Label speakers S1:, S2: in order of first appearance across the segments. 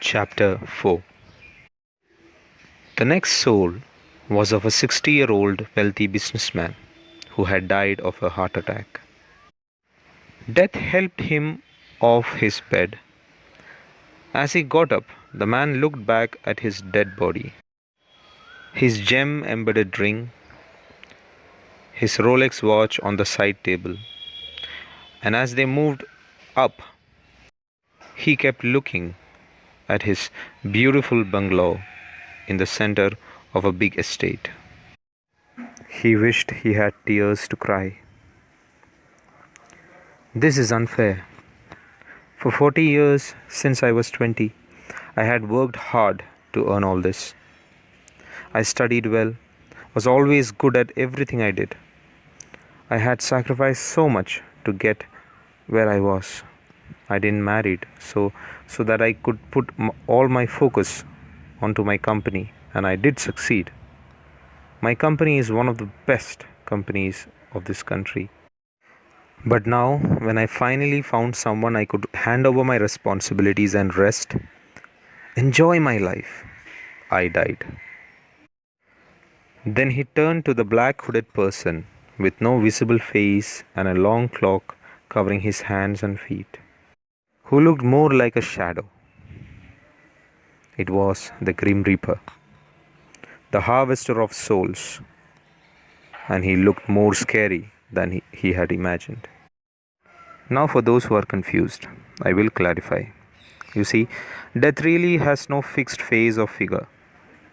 S1: Chapter 4. The next soul was of a 60-year-old wealthy businessman who had died of a heart attack. Death helped him off his bed. As he got up, the man looked back at his dead body. His gem embedded ring, his Rolex watch on the side table, and as they moved up, he kept looking at his beautiful bungalow in the center of a big estate. He wished he had tears to cry. This is unfair. For 40 years, since I was 20, I had worked hard to earn all this. I studied well, was always good at everything I did. I had sacrificed so much to get where I was. I didn't marry so that I could put all my focus onto my company, and I did succeed. My company is one of the best companies of this country. But now, when I finally found someone I could hand over my responsibilities and rest, enjoy my life, I died. Then he turned to the black hooded person with no visible face and a long cloak covering his hands and feet, who looked more like a shadow. It was the Grim Reaper, the harvester of souls, and he looked more scary than he had imagined. Now, for those who are confused, I will clarify. You see, death really has no fixed face or figure.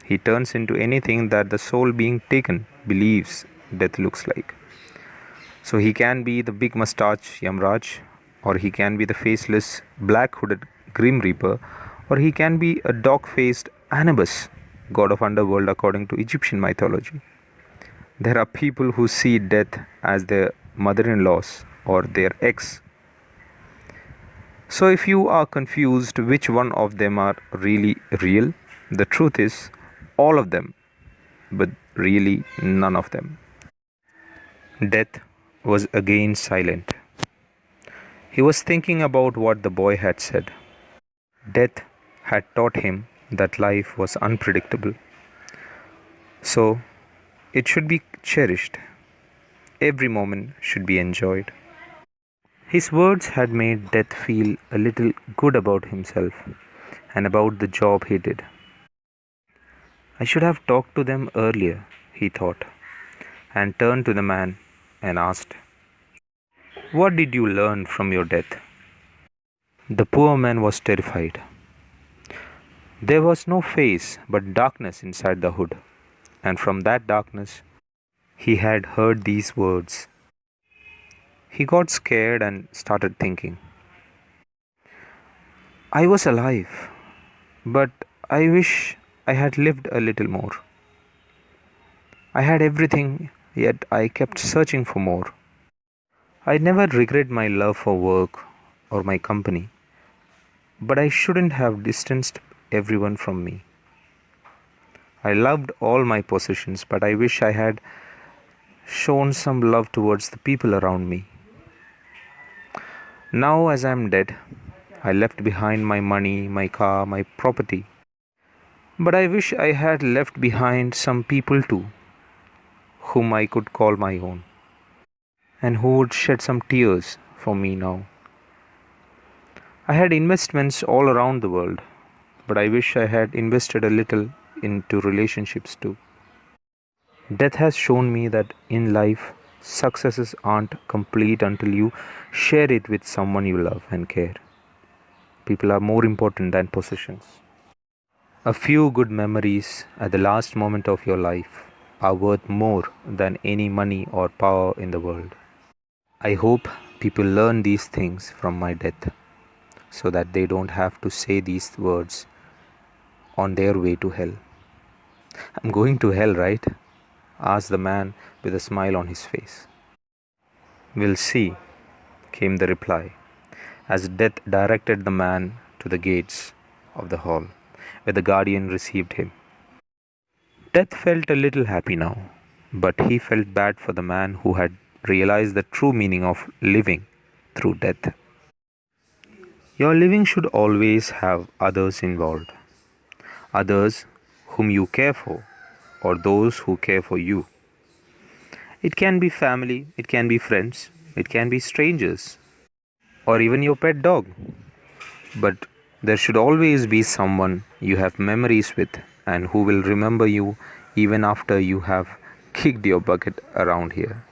S1: He turns into anything that the soul being taken believes death looks like. So he can be the big mustache Yamraj, or he can be the faceless, black hooded Grim Reaper, or he can be a dog faced Anubis, god of underworld according to Egyptian mythology. There are people who see death as their mother in laws or their ex. So if you are confused which one of them are really real, the truth is all of them, but really none of them. Death was again silent. He was thinking about what the boy had said. Death had taught him that life was unpredictable. So it should be cherished. Every moment should be enjoyed. His words had made Death feel a little good about himself and about the job he did. I should have talked to them earlier, he thought, and turned to the man and asked, "What did you learn from your death?" The poor man was terrified. There was no face but darkness inside the hood, and from that darkness he had heard these words. He got scared and started thinking. I was alive, but I wish I had lived a little more. I had everything, yet I kept searching for more. I never regret my love for work or my company, but I shouldn't have distanced everyone from me. I loved all my possessions, but I wish I had shown some love towards the people around me. Now, as I am dead, I left behind my money, my car, my property. But I wish I had left behind some people too, whom I could call my own, and who would shed some tears for me now. I had investments all around the world, but I wish I had invested a little into relationships too. Death has shown me that in life, successes aren't complete until you share it with someone you love and care. People are more important than possessions. A few good memories at the last moment of your life are worth more than any money or power in the world. I hope people learn these things from my death so that they don't have to say these words on their way to hell. I'm going to hell, right? Asked the man with a smile on his face. We'll see, came the reply, as Death directed the man to the gates of the hall, where the guardian received him. Death felt a little happy now, but he felt bad for the man who had realized the true meaning of living through death. Your living should always have others involved, others whom you care for, or those who care for you. It can be family, it can be friends, it can be strangers, or even your pet dog. But there should always be someone you have memories with and who will remember you even after you have kicked your bucket around here.